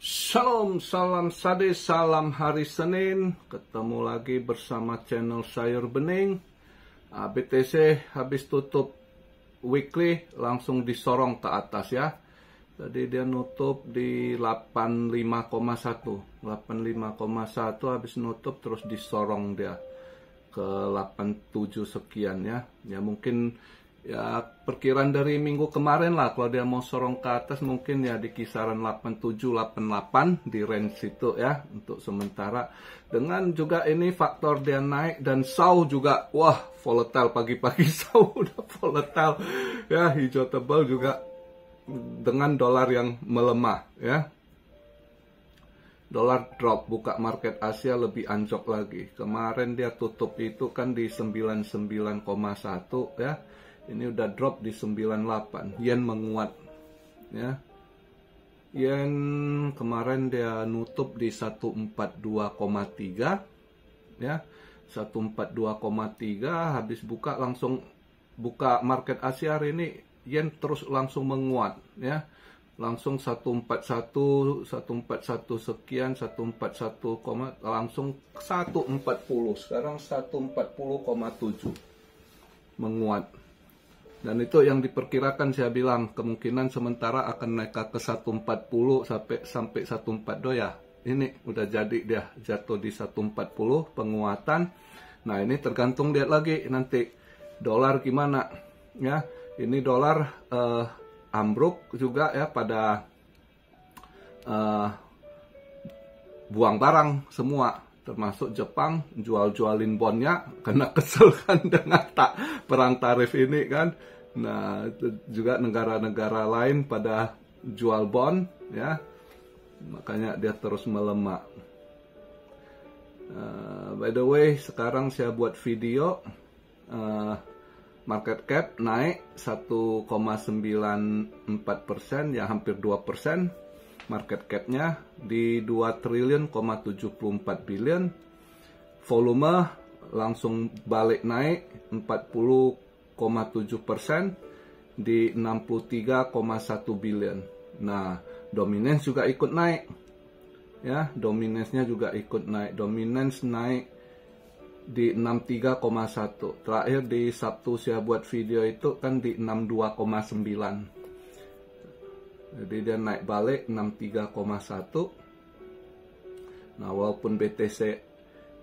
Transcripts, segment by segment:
Shalom, salam sade, salam hari Senin. Ketemu lagi bersama channel Sayur Bening. BTC habis tutup weekly langsung disorong ke atas ya. Tadi dia nutup di 85,1. 85,1 habis nutup terus disorong dia ke 87 sekian ya. Ya mungkin ya perkiraan dari minggu kemarin lah, kalau dia mau sorong ke atas mungkin ya di kisaran 87-88 di range itu ya untuk sementara. Dengan juga ini faktor dia naik dan SAU juga volatile, pagi-pagi SAU udah volatile ya, hijau tebal juga dengan dolar yang melemah ya. Dolar drop, buka market Asia lebih anjlok lagi. Kemarin dia tutup itu kan di 99,1 ya. Ini udah drop di 98. Yen menguat ya. Yen kemarin dia nutup di 142,3 ya. 142,3 habis buka langsung buka market Asia hari ini yen terus langsung menguat ya. Langsung 141 sekian, 141, langsung 140. Sekarang 140,7 menguat. Dan itu yang diperkirakan, saya bilang kemungkinan sementara akan naik ke 140 sampai 142 ya. Ini udah jadi dia jatuh di 140 penguatan. Nah, ini tergantung lihat lagi nanti dolar gimana ya. Ini dolar ambruk juga ya pada buang barang semua, termasuk Jepang jual-jualin bondnya karena kesel kan dengan perang tarif ini kan. Nah, juga negara-negara lain pada jual bond ya, makanya dia terus melemah. By the way, sekarang saya buat video market cap naik 1,94%, ya hampir 2%. Market capnya di 2 triliun,74 billion. Volume langsung balik naik 40,7% di 63,1 billion. Nah, dominance juga ikut naik. Ya, dominance-nya juga ikut naik. Dominance naik di 63,1. Terakhir di Sabtu saya buat video itu kan di 62,9. Jadi dia naik balik 63,1. Nah, walaupun BTC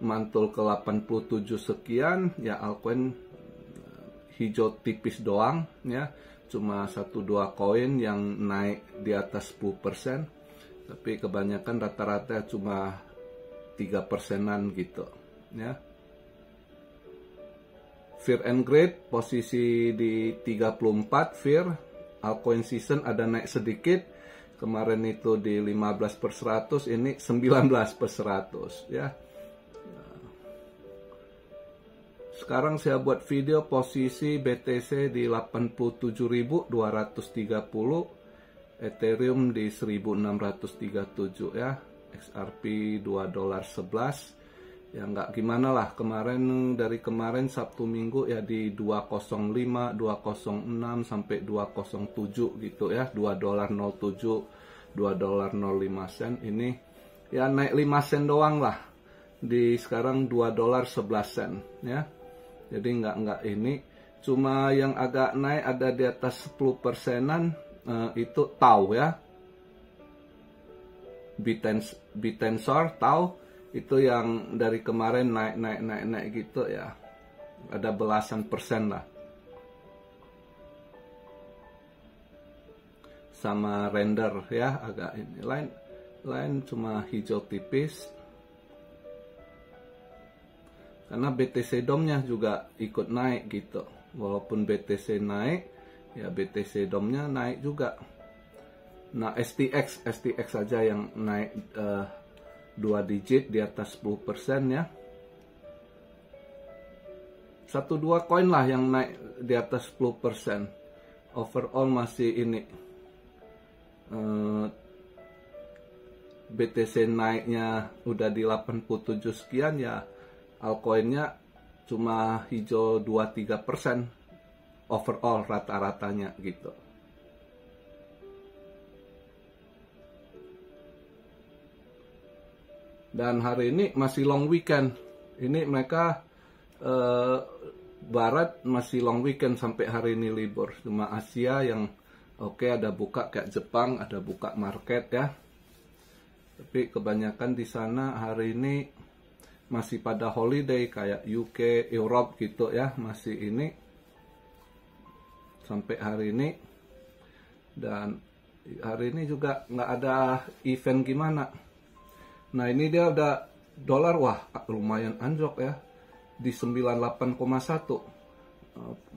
mantul ke 87 sekian, ya altcoin hijau tipis doang ya. Cuma 1-2 koin yang naik di atas 10%. Tapi kebanyakan rata-rata cuma 3%-an gitu ya. Fear and Greed posisi di 34 Fear. Altcoin season ada naik sedikit. Kemarin itu di 15/100, ini 19/100 ya. Sekarang saya buat video posisi BTC di 87.230, Ethereum di 1.637 ya, XRP $2.11. Ya nggak gimana lah, dari kemarin Sabtu Minggu ya di 205, 206 sampai 207 gitu ya, $2.07, $2.05. Ini ya naik 5 sen doang lah. Di sekarang $2.11 ya. Jadi nggak ini, cuma yang agak naik ada di atas 10%-an itu Tau ya. Bitensor Tau itu yang dari kemarin naik gitu ya, ada belasan persen lah. Sama Render ya agak ini, lain cuma hijau tipis karena BTC DOM-nya juga ikut naik gitu. Walaupun BTC naik ya, BTC DOM-nya naik juga. Nah, STX saja yang naik 2 digit di atas 10% ya. 1-2 koin lah yang naik di atas 10%. Overall masih ini BTC naiknya udah di 87 sekian ya, altcoinnya cuma hijau 2-3% overall rata-ratanya gitu. Dan hari ini masih long weekend. Ini mereka Barat masih long weekend sampai hari ini libur. Cuma Asia yang oke, ada buka kayak Jepang, ada buka market ya. Tapi kebanyakan di sana hari ini masih pada holiday kayak UK, Europe gitu ya, masih ini sampai hari ini. Dan hari ini juga nggak ada event gimana. Nah ini dia udah dolar, wah lumayan anjlok ya di 98,1.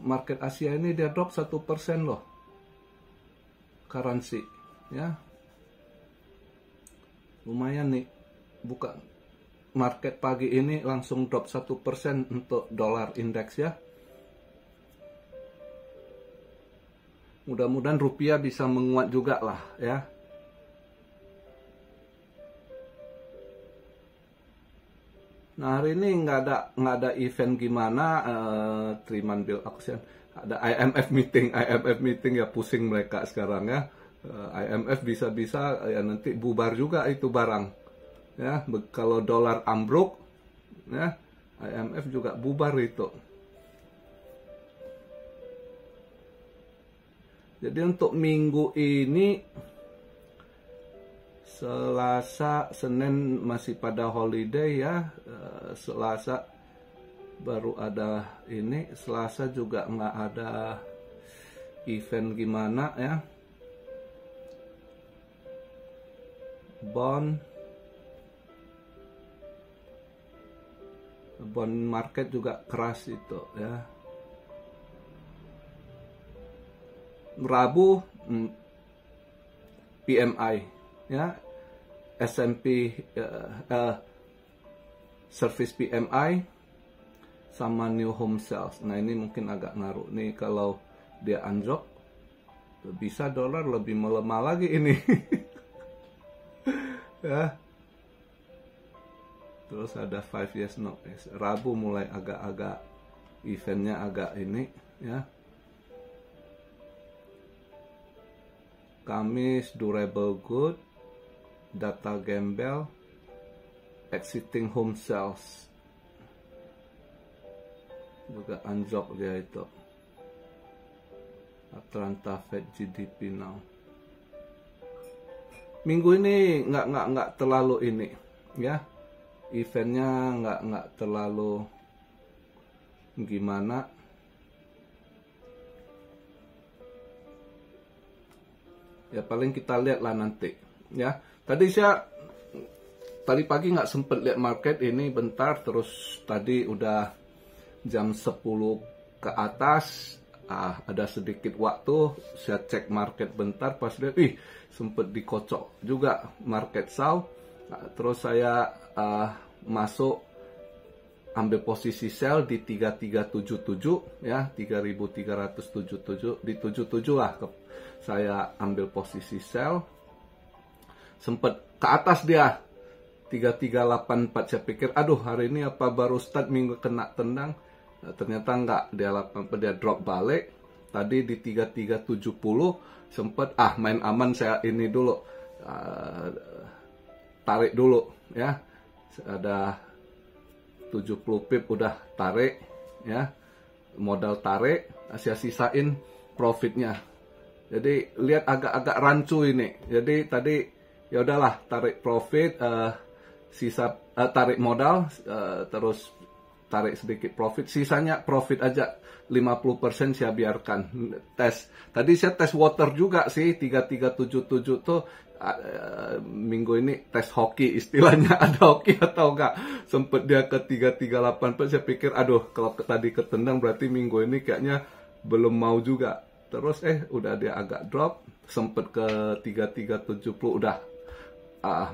Market Asia ini dia drop 1% loh currency ya, lumayan nih. Buka market pagi ini langsung drop 1% untuk dolar indeks ya. Mudah-mudahan rupiah bisa menguat juga lah ya. Nah hari ini nggak ada event gimana, 3-month bill auction. Ada IMF meeting ya, pusing mereka sekarang ya. IMF bisa-bisa ya nanti bubar juga itu barang ya. Kalau dolar ambruk ya, IMF juga bubar itu. Jadi untuk minggu ini Selasa, Senin masih pada holiday ya. Selasa baru ada ini, Selasa juga nggak ada event gimana ya. Bond market juga keras itu ya. Rabu PMI ya, S&P service PMI sama new home sales. Nah ini mungkin agak ngaruh nih, kalau dia anjlok bisa dolar lebih melemah lagi ini. Ya. Terus ada 5 years note. Rabu mulai agak-agak eventnya agak ini ya. Kamis durable good, data gembel, exiting home sales juga anjlok dia itu. Atlanta Fed GDP now. Minggu ini nggak terlalu ini ya, eventnya nggak terlalu gimana. Ya paling kita lihat lah nanti ya. Tadi pagi nggak sempet lihat market ini bentar, terus tadi udah jam 10 ke atas, ada sedikit waktu saya cek market bentar, pas lihat sempet dikocok juga market South. Terus saya masuk ambil posisi sell di 3377 ya, 3377 di 77 lah saya ambil posisi sell. Sempet ke atas dia 3384, saya pikir aduh hari ini apa baru start minggu kena tendang. Ternyata enggak, dia drop balik. Tadi di 3370 sempet main aman, saya ini dulu tarik dulu ya. Ada 70 pip udah tarik ya, modal tarik, saya sisain profitnya. Jadi lihat agak-agak rancu ini. Jadi tadi ya udahlah tarik profit, sisa tarik modal, terus tarik sedikit profit, sisanya profit aja 50% saya biarkan. Tes tadi saya tes water juga sih, 3377 tuh minggu ini tes hoki istilahnya, ada hoki atau enggak. Sempet dia ke 3384, saya pikir aduh kalau tadi ketendang berarti minggu ini kayaknya belum mau juga. Terus udah dia agak drop, sempet ke 3370 udah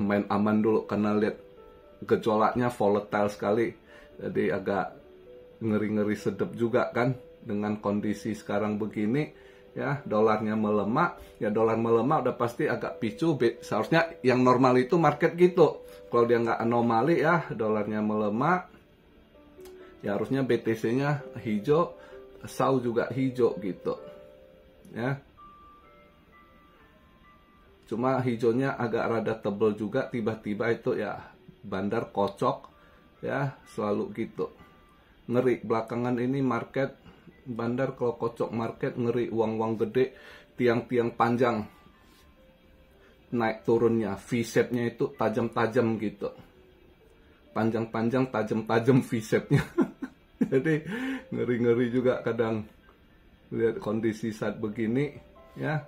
main aman dulu karena lihat gejolaknya volatile sekali. Jadi agak ngeri-ngeri sedep juga kan dengan kondisi sekarang begini ya, dolarnya melemah. Ya dolar melemah udah pasti agak picu. Seharusnya yang normal itu market gitu. Kalau dia nggak anomali ya, dolarnya melemah, ya harusnya BTC-nya hijau, SAU juga hijau gitu ya. Cuma hijaunya agak rada tebel juga, tiba-tiba itu ya bandar kocok ya, selalu gitu. Ngeri belakangan ini market bandar kalau kocok market ngeri, uang-uang gede, tiang-tiang panjang naik turunnya, V-shape-nya itu tajam-tajam gitu. Panjang-panjang, tajam-tajam V-shape-nya. Jadi ngeri-ngeri juga kadang lihat kondisi saat begini ya.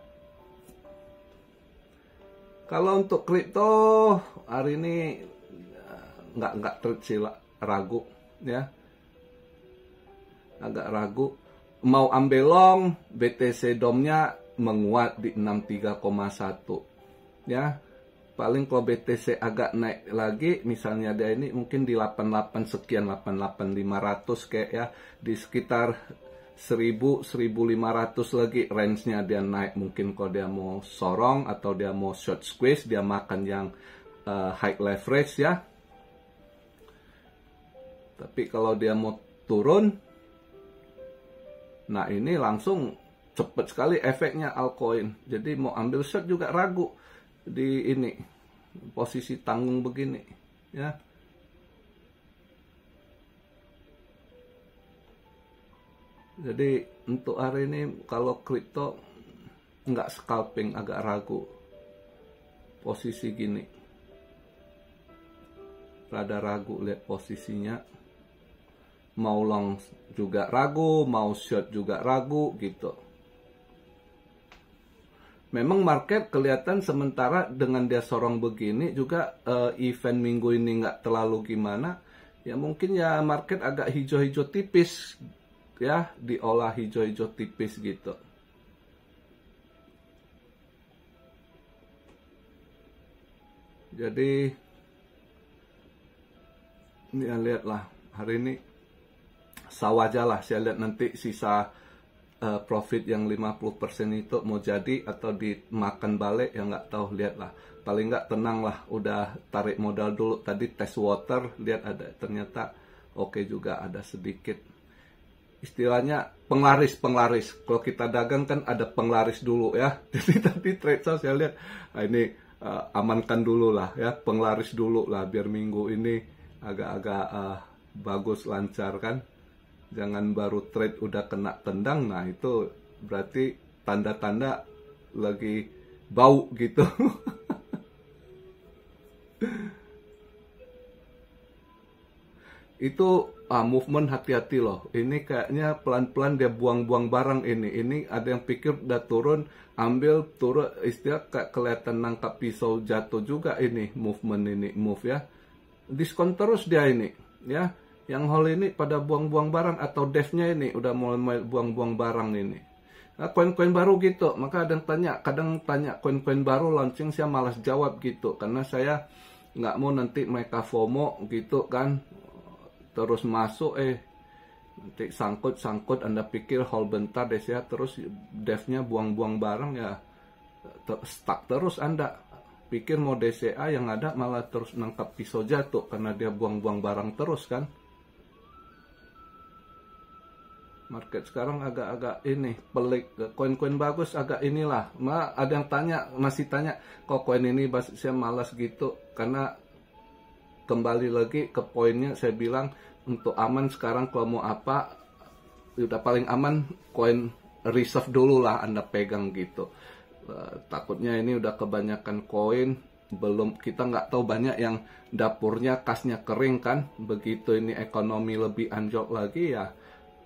Kalau untuk kripto hari ini nggak trade sih, ragu ya, agak ragu. Mau ambil long, BTC DOM-nya menguat di 63,1 ya. Paling kalau BTC agak naik lagi, misalnya dia ini mungkin di 88 sekian, 88.500 kayak ya, di sekitar 1.000-1.500 lagi range-nya dia naik. Mungkin kalau dia mau sorong atau dia mau short squeeze, dia makan yang high leverage ya. Tapi kalau dia mau turun, nah ini langsung cepet sekali efeknya altcoin. Jadi mau ambil short juga ragu di ini posisi tanggung begini ya. Jadi untuk hari ini kalau kripto nggak scalping, agak ragu posisi gini, rada ragu lihat posisinya. Mau long juga ragu, mau short juga ragu gitu. Memang market kelihatan sementara dengan dia sorong begini juga event minggu ini nggak terlalu gimana. Ya mungkin ya market agak hijau-hijau tipis ya, diolah hijau-hijau tipis gitu. Jadi ini ya, lihatlah hari ini sawaja lah, saya lihat nanti sisa profit yang 50% itu mau jadi atau dimakan balik ya nggak tahu, lihatlah. Paling nggak tenang lah, udah tarik modal dulu tadi test water, lihat ada ternyata oke juga, ada sedikit istilahnya penglaris. Kalau kita dagang kan ada penglaris dulu ya. Jadi tadi trade saya lihat ini amankan dulu lah ya, penglaris dulu lah biar minggu ini agak-agak bagus lancar kan. Jangan baru trade udah kena tendang, nah itu berarti tanda-tanda lagi bau gitu. Itu movement hati-hati loh. Ini kayaknya pelan-pelan dia buang-buang barang ini. Ini ada yang pikir udah turun, ambil turun, istilah kayak kelihatan nangkap pisau jatuh juga ini movement ini, move ya. Diskon terus dia ini ya. Yang hall ini pada buang-buang barang, atau devnya ini udah mulai buang-buang barang ini. Nah, koin-koin baru gitu. Maka ada yang tanya, kadang tanya koin-koin baru launching, saya malas jawab gitu. Karena saya nggak mau nanti mereka FOMO gitu kan. Terus masuk nanti sangkut, Anda pikir hall bentar deh saya, terus devnya buang-buang barang ya, stuck terus Anda. Pikir mau DCA, yang ada malah terus nangkap pisau jatuh karena dia buang-buang barang terus kan. Market sekarang agak-agak ini pelik, koin-koin bagus agak inilah. Ada yang masih tanya, kok koin ini saya malas gitu. Karena kembali lagi ke poinnya, saya bilang untuk aman sekarang kalau mau apa, udah paling aman koin reserve dulu lah Anda pegang gitu. Takutnya ini udah kebanyakan koin, belum, kita nggak tahu, banyak yang dapurnya kasnya kering kan. Begitu ini ekonomi lebih anjlok lagi ya,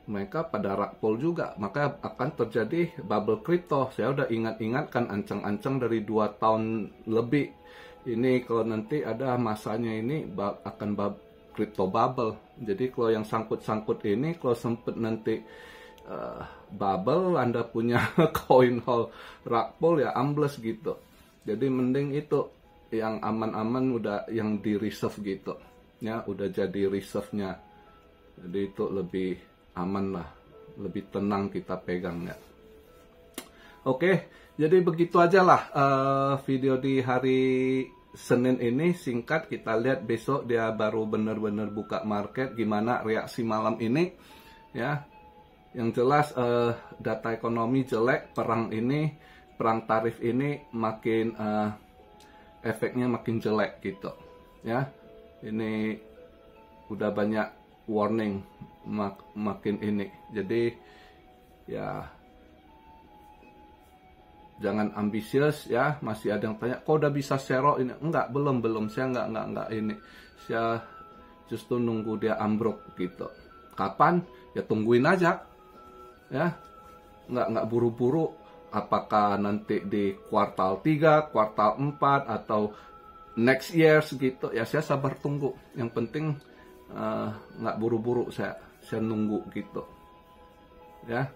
mereka pada rakpol juga, maka akan terjadi bubble kripto. Saya udah ingatkan ancang-ancang dari 2 tahun lebih. Ini kalau nanti ada masanya ini akan kripto bubble. Jadi kalau yang sangkut-sangkut ini, kalau sempet nanti bubble, Anda punya coin hall rakpol ya ambles gitu. Jadi mending itu yang aman-aman udah yang di reserve gitu. Ya, udah jadi reserve-nya. Jadi itu lebih aman lah, lebih tenang kita pegangnya. Oke, jadi begitu aja lah video di hari Senin ini, singkat. Kita lihat besok dia baru benar-benar buka market, gimana reaksi malam ini ya. Yang jelas data ekonomi jelek, perang tarif ini makin efeknya makin jelek gitu ya. ini udah banyak warning makin ini. Jadi ya jangan ambisius ya. Masih ada yang tanya, kok udah bisa share ini? Enggak, belum. Saya enggak ini. Saya justru nunggu dia ambruk gitu. Kapan? Ya tungguin aja. Ya. Enggak buru-buru. Apakah nanti di kuartal 3, kuartal 4 atau next year gitu. Ya saya sabar tunggu. Yang penting nggak buru-buru, saya nunggu gitu. Ya.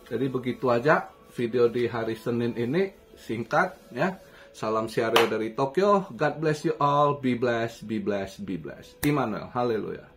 Jadi begitu aja video di hari Senin ini, singkat ya. Salam siario dari Tokyo. God bless you all. Be blessed, be blessed, be blessed. Immanuel. Haleluya.